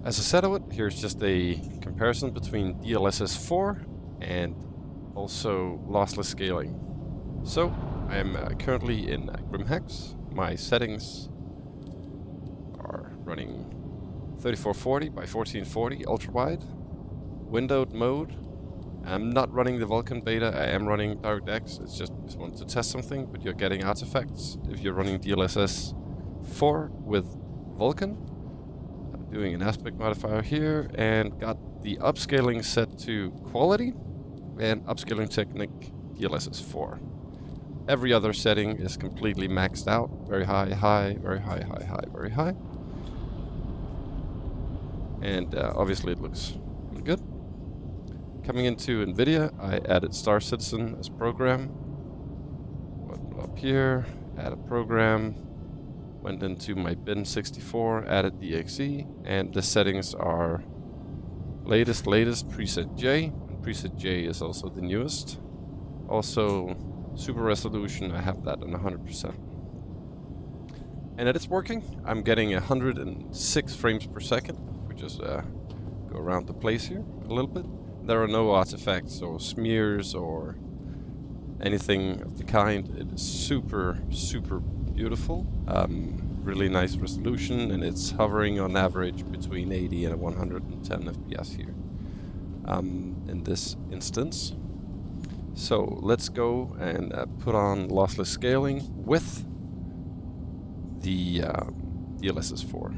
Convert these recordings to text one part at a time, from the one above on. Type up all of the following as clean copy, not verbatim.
As I said of it, here's just a comparison between DLSS4 and also lossless scaling. So I am currently in Grimhex. My settings are running 3440 by 1440 ultra wide, windowed mode. I'm not running the Vulkan beta, I am running DirectX. It's just wanted to test something, but you're getting artifacts if you're running DLSS4 with Vulkan. I'm doing an aspect modifier here and got the upscaling set to quality and upscaling technique DLSS4. Every other setting is completely maxed out. Very high, high, very high, high, high, very high. And obviously it looks really good. Coming into NVIDIA, I added Star Citizen as program. Went up here, add a program. Went into my bin 64, added DXE, and the settings are latest preset J, and preset J is also the newest. Also, super resolution, I have that on 100%. And it's working. I'm getting 106 frames per second. We just go around the place here a little bit. There are no artifacts or smears or anything of the kind. It is super, super beautiful. Really nice resolution, and it's hovering on average between 80 and 110 FPS here in this instance. So let's go and put on lossless scaling with the DLSS4.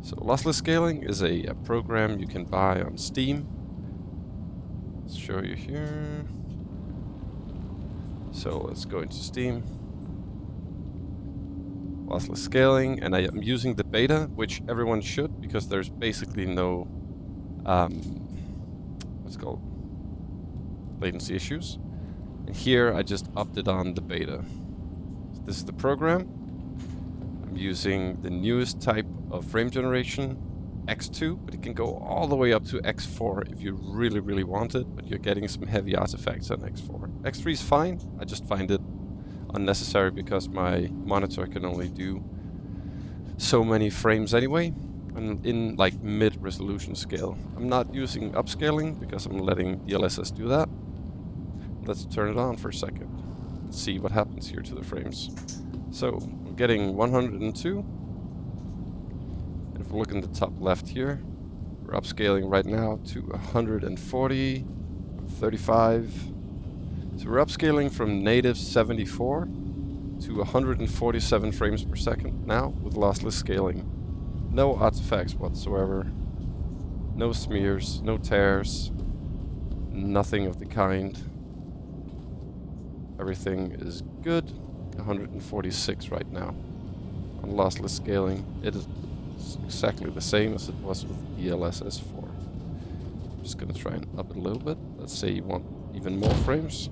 So lossless scaling is a program you can buy on Steam. Let's show you here. So let's go into Steam. Lossless scaling, and I am using the beta, which everyone should, because there's basically no what's it called, latency issues. And here I just opted on the beta. So this is the program. I'm using the newest type of frame generation, X2, but it can go all the way up to X4 if you really, really want it, but you're getting some heavy artifacts on X4. X3 is fine, I just find it unnecessary because my monitor can only do so many frames anyway, and in like mid-resolution scale. I'm not using upscaling because I'm letting DLSS do that. Let's turn it on for a second and see what happens here to the frames. So we're getting 102. And if we look in the top left here, we're upscaling right now to 140, 35. So we're upscaling from native 74 to 147 frames per second now with lossless scaling. No artifacts whatsoever, no smears, no tears, nothing of the kind. Everything is good. 146 right now. On lossless scaling, it is exactly the same as it was with DLSS4. I'm just gonna try and up it a little bit. Let's say you want even more frames.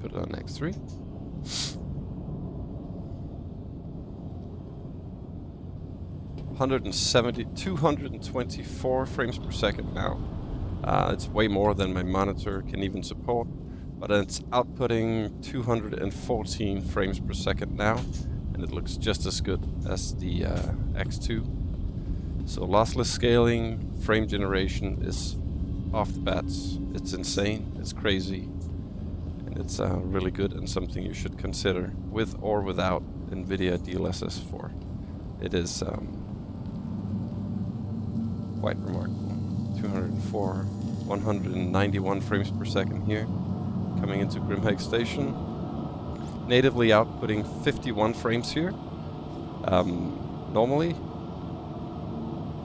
Put it on X3. (170) 224 frames per second now. It's way more than my monitor can even support, but it's outputting 214 frames per second now, and it looks just as good as the X2. So lossless scaling, frame generation is off the bats. It's insane, it's crazy, and it's really good and something you should consider with or without NVIDIA DLSS4. It is quite remarkable. 204, 191 frames per second here. Coming into Grimhex Station. Natively outputting 51 frames here. Normally.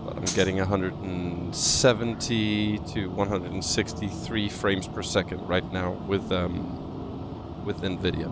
But I'm getting 170 to 163 frames per second right now with NVIDIA.